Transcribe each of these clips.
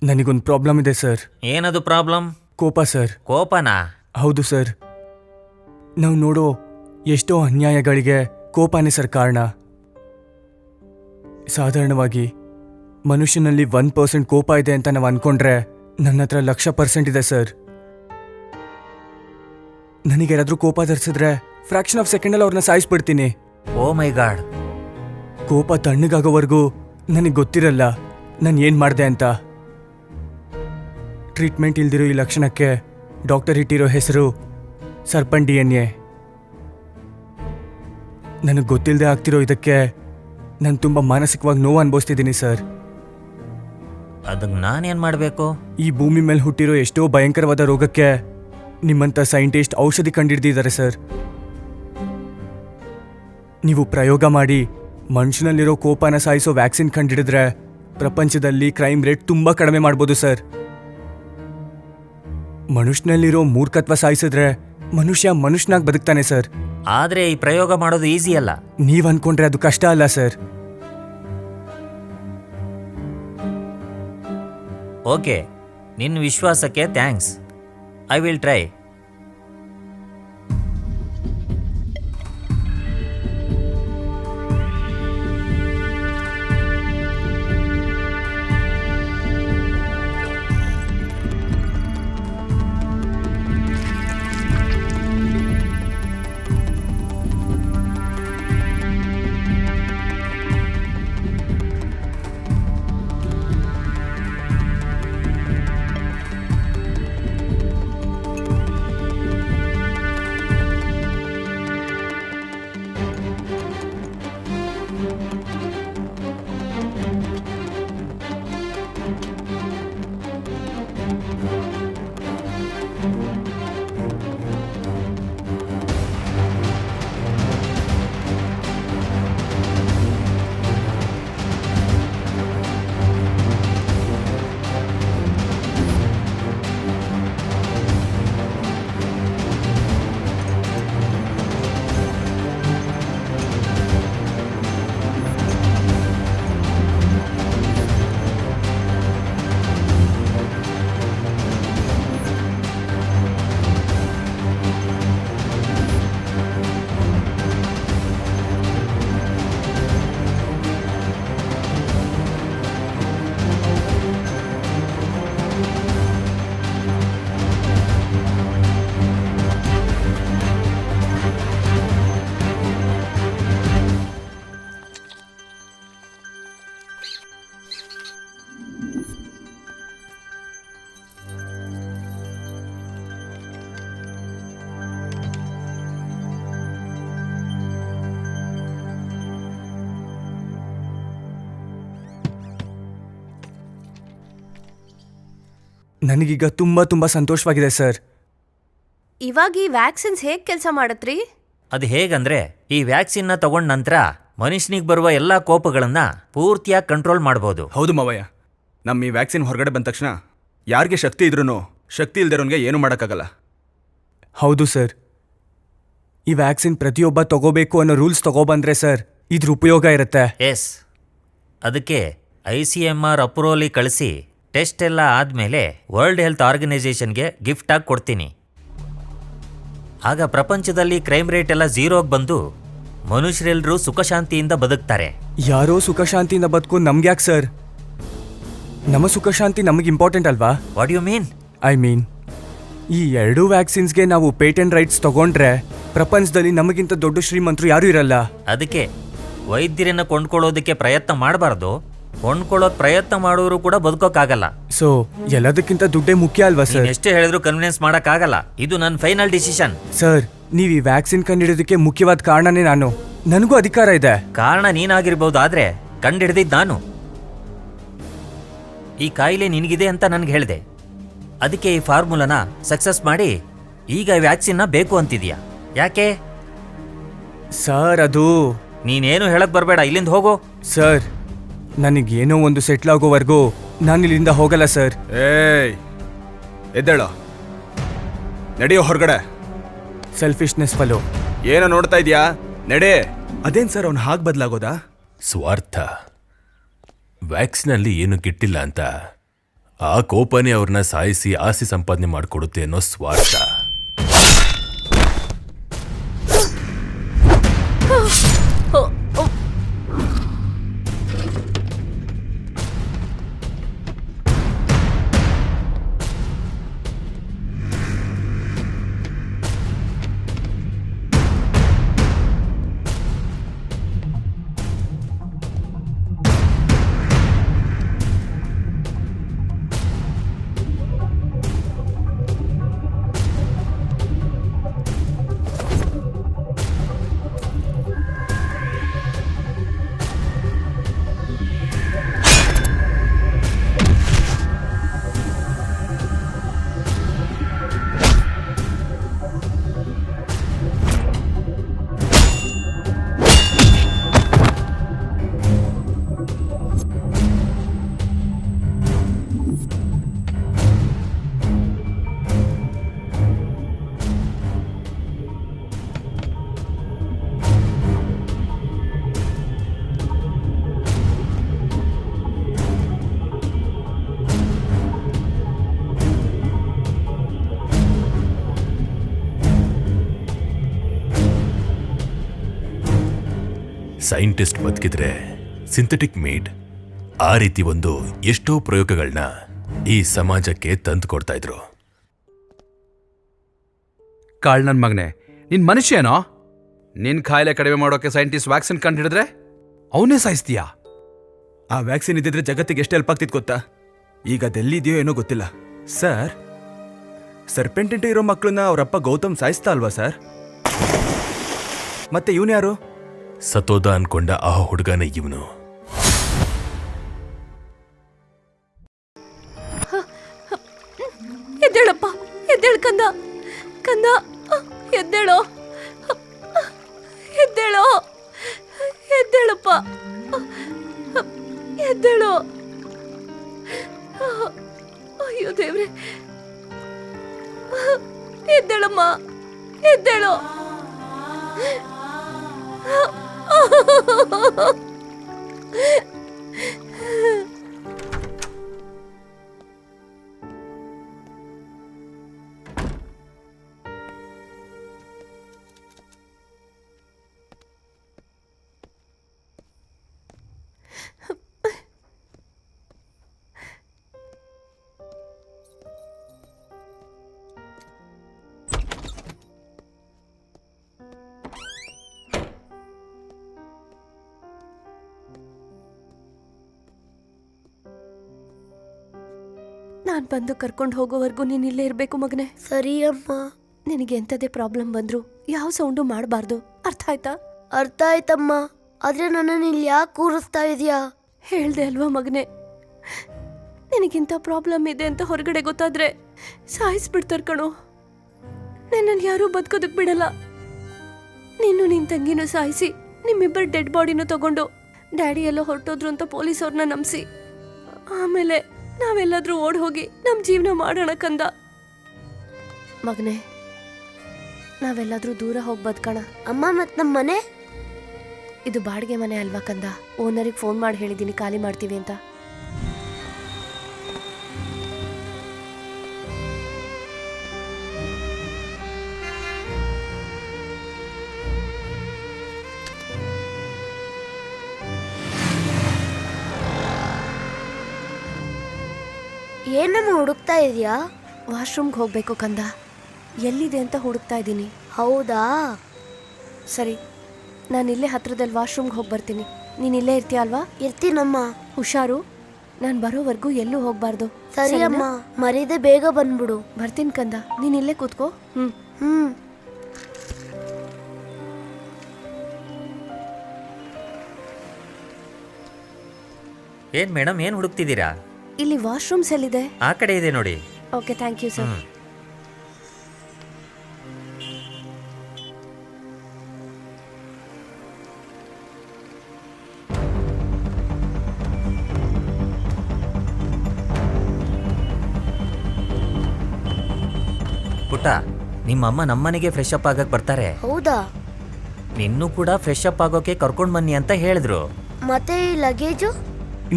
ನನಗೊಂದು ಪ್ರಾಬ್ಲಮ್ ಇದೆ ಸರ್. ಏನದು ಪ್ರಾಬ್ಲಮ್? ಕೋಪ ಸರ್. ಕೋಪನಾ? ಹೌದು ಸರ್. ನಾವು ನೋಡೋ ಎಷ್ಟೋ ಅನ್ಯಾಯಗಳಿಗೆ ಕೋಪನೇ ಸರ್ ಕಾರಣ. ಸಾಧಾರಣವಾಗಿ ಮನುಷ್ಯನಲ್ಲಿ 1% ಕೋಪ ಇದೆ ಅಂತ ನಾವು ಅನ್ಕೊಂಡ್ರೆ ನನ್ನ ಹತ್ರ 1,00,000% ಇದೆ ಸರ್. ನನಗೇನಾದ್ರೂ ಕೋಪ ತರಿಸಿದ್ರೆ ಫ್ರಾಕ್ಷನ್ ಆಫ್ ಸೆಕೆಂಡಲ್ಲಿ ಅವ್ರನ್ನ ಸಾಯಿಸ್ಬಿಡ್ತೀನಿ. ಓ ಮೈ ಗಾಡ್. ಕೋಪ ತಣ್ಣಗಾಗೋವರೆಗೂ ನನಗೆ ಗೊತ್ತಿರಲ್ಲ ನಾನು ಏನು ಮಾಡಿದೆ ಅಂತ. ಟ್ರೀಟ್ಮೆಂಟ್ ಇಲ್ದಿರೋ ಈ ಲಕ್ಷಣಕ್ಕೆ ಡಾಕ್ಟರ್ ಇಟ್ಟಿರೋ ಹೆಸರು ಸರ್ಪನ್ DNA. ನನಗೆ ಗೊತ್ತಿಲ್ಲದೆ ಆಗ್ತಿರೋ ಇದಕ್ಕೆ ನಾನು ತುಂಬ ಮಾನಸಿಕವಾಗಿ ನೋವು ಅನುಭವಿಸ್ತಿದ್ದೀನಿ ಸರ್. ಅದಕ್ಕೆ ನಾನೇನು ಮಾಡಬೇಕು? ಈ ಭೂಮಿ ಮೇಲೆ ಹುಟ್ಟಿರೋ ಎಷ್ಟೋ ಭಯಂಕರವಾದ ರೋಗಕ್ಕೆ ನಿಮ್ಮಂಥ ಸೈಂಟಿಸ್ಟ್ ಔಷಧಿ ಕಂಡಿಡ್ದಿದ್ದಾರೆ ಸರ್. ನೀವು ಪ್ರಯೋಗ ಮಾಡಿ ಮನುಷ್ಯನಲ್ಲಿರೋ ಕೋಪನ ಸಾಯಿಸೋ ವ್ಯಾಕ್ಸಿನ್ ಕಂಡಿಡಿದ್ರೆ ಪ್ರಪಂಚದಲ್ಲಿ ಕ್ರೈಮ್ ರೇಟ್ ತುಂಬ ಕಡಿಮೆ ಮಾಡ್ಬೋದು ಸರ್. ಮನುಷ್ಯನಲ್ಲಿರೋ ಮೂರ್ಖತ್ವ ಸಾಯಿಸಿದ್ರೆ ಮನುಷ್ಯನಾಗಿ ಬದುಕ್ತಾನೆ ಸರ್. ಆದರೆ ಈ ಪ್ರಯೋಗ ಮಾಡೋದು ಈಸಿ ಅಲ್ಲ. ನೀವ್ ಅನ್ಕೊಂಡ್ರೆ ಅದು ಕಷ್ಟ ಅಲ್ಲ ಸರ್. ಓಕೆ, ನಿನ್ನ ವಿಶ್ವಾಸಕ್ಕೆ ಥ್ಯಾಂಕ್ಸ್. I will try. ನನಗೀಗ ತುಂಬ ಸಂತೋಷವಾಗಿದೆ ಸರ್. ಇವಾಗ ಈ ವ್ಯಾಕ್ಸಿನ್ಸ್ ಹೇಗೆ ಕೆಲಸ ಮಾಡತ್ರಿ? ಅದು ಹೇಗಂದ್ರೆ, ಈ ವ್ಯಾಕ್ಸಿನ್ನ ತಗೊಂಡ ನಂತರ ಮನುಷ್ಯನಿಗೆ ಬರುವ ಎಲ್ಲ ಕೋಪಗಳನ್ನ ಪೂರ್ತಿಯಾಗಿ ಕಂಟ್ರೋಲ್ ಮಾಡ್ಬೋದು. ಹೌದು ಮಾವಯ್ಯ, ನಮ್ಮ ಈ ವ್ಯಾಕ್ಸಿನ್ ಹೊರಗಡೆ ಬಂದ ತಕ್ಷಣ ಯಾರಿಗೆ ಶಕ್ತಿ ಇದ್ರೂ ಶಕ್ತಿ ಇಲ್ದಿರೋನ್ಗೆ ಏನು ಮಾಡೋಕ್ಕಾಗಲ್ಲ. ಹೌದು ಸರ್. ಈ ವ್ಯಾಕ್ಸಿನ್ ಪ್ರತಿಯೊಬ್ಬ ತಗೋಬೇಕು ಅನ್ನೋ ರೂಲ್ಸ್ ತಗೋಬಂದ್ರೆ ಸರ್ ಇದ್ರ ಉಪಯೋಗ ಇರುತ್ತೆ. ಎಸ್, ಅದಕ್ಕೆ ICMR ಅಪ್ರೂವಲಿ ಕಳಿಸಿ ಟೆಸ್ಟ್ ಎಲ್ಲ ಆದಮೇಲೆ ವರ್ಲ್ಡ್ ಹೆಲ್ತ್ ಆರ್ಗನೈಸೇಷನ್ಗೆ ಗಿಫ್ಟಾಗಿ ಕೊಡ್ತೀನಿ. ಆಗ ಪ್ರಪಂಚದಲ್ಲಿ ಕ್ರೈಮ್ ರೇಟ್ ಎಲ್ಲ ಝೀರೋಗೆ ಬಂದು ಮನುಷ್ಯರೆಲ್ಲರೂ ಸುಖಶಾಂತಿಯಿಂದ ಬದುಕ್ತಾರೆ. ಯಾರೋ ಸುಖಶಾಂತಿಯಿಂದ ಬದುಕು ನಮ್ಗ್ಯಾಕೆ ಸರ್? ನಮ್ಮ ಸುಖಶಾಂತಿ ನಮಗೆ ಇಂಪಾರ್ಟೆಂಟ್ ಅಲ್ವಾ? What you mean? I mean ಈ ಎರಡೂ ವ್ಯಾಕ್ಸಿನ್ಸ್ಗೆ ನಾವು ಪೇಟೆಂಟ್ ರೈಟ್ಸ್ ತಗೊಂಡ್ರೆ ಪ್ರಪಂಚದಲ್ಲಿ ನಮಗಿಂತ ದೊಡ್ಡ ಶ್ರೀಮಂತರು ಯಾರೂ ಇರಲ್ಲ. ಅದಕ್ಕೆ ವೈದ್ಯರನ್ನ ಕೊಂಡ್ಕೊಳ್ಳೋದಕ್ಕೆ ಪ್ರಯತ್ನ ಮಾಡಬಾರ್ದು. ಕೊಂಡ್ಕೊಳ್ಳೋಕ್ ಪ್ರಯತ್ನ ಮಾಡೋರು ಕೂಡ ಬದುಕೋಕ್ಕಾಗಲ್ಲ. ಸೊ ಎಲ್ಲದಕ್ಕಿಂತ ದುಡ್ಡೇ ಮುಖ್ಯ ಅಲ್ವಾ ಸರ್? ಎಷ್ಟೇ ಹೇಳಿದ್ರು ಕನ್ವಿನ್ಸ್ ಮಾಡೋಕ್ಕಾಗಲ್ಲ. ಇದು ನನ್ನ ಫೈನಲ್ ಡಿಸಿಷನ್. ಸರ್, ನೀವು ಈ ವ್ಯಾಕ್ಸಿನ್ ಕಂಡಿಡೋದಕ್ಕೆ ಮುಖ್ಯವಾದ ಕಾರಣನೇ ನಾನು. ನನಗೂ ಅಧಿಕಾರ ಇದೆ. ಕಾರಣ ನೀನಾಗಿರ್ಬೋದು, ಆದ್ರೆ ಕಂಡಿಡ್ದಿದ್ದು ನಾನು. ಈ ಕಾಯಿಲೆ ನಿನಗಿದೆ ಅಂತ ನನ್ಗೆ ಹೇಳಿದೆ. ಅದಕ್ಕೆ ಈ ಫಾರ್ಮುಲಾನ ಸಕ್ಸಸ್ ಮಾಡಿ ಈಗ ವ್ಯಾಕ್ಸಿನ್ನ ಬೇಕು ಅಂತಿದ್ಯಾ. ಯಾಕೆ ಸರ್? ಅದು ನೀನೇನು ಹೇಳಕ್ ಬರಬೇಡ, ಇಲ್ಲಿಂದ ಹೋಗೋ. ಸರ್, ನನಗೇನೋ ಒಂದು ಸೆಟ್ಲ್ ಆಗೋವರೆಗೂ ನಾನು ಇಲ್ಲಿಂದ ಹೋಗಲ್ಲ ಸರ್. ಏಯ್, ಎದ್ದೇಳೋ, ನಡೆಯೋ ಹೊರಗಡೆ. ಸೆಲ್ಫಿಶ್ನೆಸ್ ಫಲೋ. ಏನೋ ನೋಡ್ತಾ ಇದೀಯಾ? ನಡೆ. ಅದೇನ್ ಸರ್ ಅವ್ನು ಹಾಗೆ ಬದಲಾಗೋದಾ? ಸ್ವಾರ್ಥ. ವ್ಯಾಕ್ಸಿನಲ್ಲಿ ಏನು ಕೆಟ್ಟಿಲ್ಲ ಅಂತ ಆ ಕೋಪನೇ ಅವ್ರನ್ನ ಸಾಯಿಸಿ ಆಸ್ತಿ ಸಂಪಾದನೆ ಮಾಡಿಕೊಡುತ್ತೆ ಅನ್ನೋ ಸ್ವಾರ್ಥ. ಸೈಂಟಿಸ್ಟ್ ಬದುಕಿದ್ರೆ ಸಿಂಥೆಟಿಕ್ ಮೇಡ್ ಆ ರೀತಿ ಒಂದು ಎಷ್ಟೋ ಪ್ರಯೋಗಗಳನ್ನ ಈ ಸಮಾಜಕ್ಕೆ ತಂದು ಕೊಡ್ತಾ ಇದ್ರು. ಕಾಳ್ ನನ್ ಮಗನೆ, ನಿನ್ ಮನುಷ್ಯನೋ? ನಿನ್ ಕಾಯಿಲೆ ಕಡಿಮೆ ಮಾಡೋಕೆ ಸೈಂಟಿಸ್ಟ್ ವ್ಯಾಕ್ಸಿನ್ ಕಂಡು ಹಿಡಿದ್ರೆ ಅವನೇ ಸಾಯಿಸ್ತೀಯಾ? ಆ ವ್ಯಾಕ್ಸಿನ್ ಇದ್ದಿದ್ರೆ ಜಗತ್ತಿಗೆ ಎಷ್ಟು ಹೆಲ್ಪ್ ಆಗ್ತಿತ್ತು ಗೊತ್ತಾ? ಈಗ ಅದೆಲ್ಲಿದೆಯೋ ಏನೋ ಗೊತ್ತಿಲ್ಲ. ಸರ್, ಸರ್ಪೆಂಟೆಂಟ್ ಇರೋ ಮಕ್ಕಳನ್ನ ಅವರಪ್ಪ ಗೌತಮ್ ಸಾಯಿಸ್ತಾ ಅಲ್ವಾ ಸರ್? ಮತ್ತೆ ಇವನು ಯಾರು? ಸತೋದ ಅನ್ಕೊಂಡ ಆ ಹುಡುಗನೇ ಇವನು. ಎದ್ದೇಳಪ್ಪ, ಎದ್ದೇಳು ಕಂದ, ಕಂದ ಎದ್ದೇಳೋ, ಎದ್ದೇಳೋ, ಎದ್ದೇಳಪ್ಪ, ಎದ್ದೇಳೋ. ಅಯ್ಯೋ ದೇವ್ರೆ, ಎದ್ದೇಳಮ್ಮ, ಎದ್ದೇಳೋ. ನಾನ್ ಬಂದು ಕರ್ಕೊಂಡು ಹೋಗೋವರೆಗೂ ನೀನ್ ಇಲ್ಲೇ ಇರ್ಬೇಕು ಮಗನೆ. ಸರಿ ಅಮ್ಮ. ನಿನಗೆ ಎಂಥದೇ ಪ್ರಾಬ್ಲಮ್ ಬಂದ್ರು ಯಾವ ಸೌಂಡು ಮಾಡಬಾರ್ದು, ಅರ್ಥ ಆಯ್ತಾ? ಅರ್ಥ ಆಯ್ತಮ್ಮ. ಆದ್ರೆ ನನ್ನನ್ನು ಇಲ್ಲಿ ಯಾಕೆ ಕೂರಿಸ್ತಾ ಇದೀಯಾ? ಹೇಳ್ದೆ ಅಲ್ವಾ ಮಗನೆ, ನಿನಗಿಂತ ಪ್ರಾಬ್ಲಮ್ ಇದೆ ಅಂತ ಹೊರಗಡೆ ಗೊತ್ತಾದ್ರೆ ಸಾಯಿಸ್ಬಿಡ್ತಾರ ಕಣೋ. ನನ್ನನ್ನು ಯಾರೂ ಬದುಕೋದಕ್ ಬಿಡಲ್ಲ. ನೀನು ನಿನ್ ತಂಗಿನೂ ಸಾಯಿಸಿ ನಿಮ್ಮಿಬ್ಬರ ಡೆಡ್ ಬಾಡಿನೂ ತಗೊಂಡು ಡ್ಯಾಡಿ ಎಲ್ಲ ಹೊರಟೋದ್ರು ಅಂತ ಪೊಲೀಸವ್ರನ್ನ ನಂಬಿಸಿ ಆಮೇಲೆ ನಾವೆಲ್ಲಾದ್ರೂ ಓಡ್ ಹೋಗಿ ನಮ್ ಜೀವನ ಮಾಡೋಣ ಕಂದ. ಮಗನೆ, ನಾವೆಲ್ಲಾದ್ರೂ ದೂರ ಹೋಗಿ ಬದುಕೋಣ. ಅಮ್ಮ, ಮತ್ ನಮ್ಮ ಮನೆ? ಇದು ಬಾಡಿಗೆ ಮನೆ ಅಲ್ವಾ ಕಂದ. ಓನರಿಗೆ ಫೋನ್ ಮಾಡಿ ಹೇಳಿದ್ದೀನಿ ಖಾಲಿ ಮಾಡ್ತೀವಿ ಅಂತ. ಏನಮ್ಮ ಹುಡುಕ್ತಾ ಇದೀಯಾ? ವಾಶ್ರೂಮ್ಗೆ ಹೋಗ್ಬೇಕು ಕಂದ. ಎಲ್ಲಿದೆ ಅಂತ ಹುಡುಕ್ತಾ ಇದ್ದೀನಿ. ಹೌದಾ? ಸರಿ, ನಾನು ಇಲ್ಲೇ ಹತ್ರದಲ್ಲಿ ವಾಶ್ರೂಮ್ಗೆ ಹೋಗಿ ಬರ್ತೀನಿ. ನೀನು ಇಲ್ಲೇ ಇರ್ತೀಯ ಅಲ್ವಾ? ಇರ್ತೀನಮ್ಮ. ಹುಷಾರು, ನಾನು ಬರೋವರೆಗೂ ಎಲ್ಲೂ ಹೋಗ್ಬಾರ್ದು. ಸರಿ ಅಮ್ಮ, ಮರೀದೆ ಬೇಗ ಬಂದ್ಬಿಡು. ಬರ್ತೀನಿ ಕಂದ, ನೀನು ಇಲ್ಲೇ ಕೂತ್ಕೋ. ಹ್ಮ್. ಏನ್ ಮೇಡಮ್, ಏನ್ ಹುಡುಕ್ತಿದ್ದೀರಾ? ಇಲ್ಲಿ ವಾಶ್ರೂಮ್ಸ್ ಎಲ್ಲಿದೆ? ಆ ಕಡೆ ಇದೆ ನೋಡಿ. Okay, thank you sir. ಪುಟ್ಟ, ನಿಮ್ಮಮ್ಮ ನಮ್ಮನೆಗೆ ಫ್ರೆಶ್ ಅಪ್ ಆಗಕ್ಕೆ ಬರ್ತಾರೆ. ಹೌದಾ? ನಿನ್ನೂ ಕೂಡ ಫ್ರೆಶ್ ಅಪ್ ಆಗೋಕೆ ಕರ್ಕೊಂಡು ಬನ್ನಿ ಅಂತ ಹೇಳಿದ್ರು. ಮತ್ತೆ ಈ ಲಗೇಜು?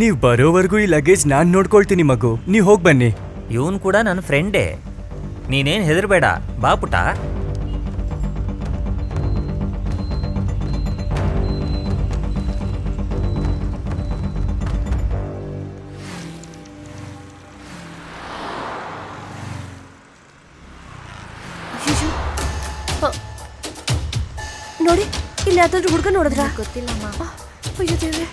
ನೀವ್ ಬರೋವರೆಗೂ ಈ ಲಗೇಜ್ ನಾನ್ ನೋಡ್ಕೊಳ್ತೀನಿ ಮಗು, ನೀವ್ ಹೋಗ್ ಬನ್ನಿ. ಇವನು ಕೂಡ ನನ್ನ ಫ್ರೆಂಡೇ. ನೀನೇನು ಹೆದರ್ಬೇಡ, ಬಾ ಪುಟ. ಅಯ್ಯೋ. ನೋಡಿ, ಇಲ್ಲಿ ಯಾವ್ದಾದ್ರು ಹುಡುಗ ನೋಡಿದ್ರಾ? ಗೊತ್ತಿಲ್ಲಮ್ಮ. ಅಯ್ಯೋ ದೇವ್ರೆ.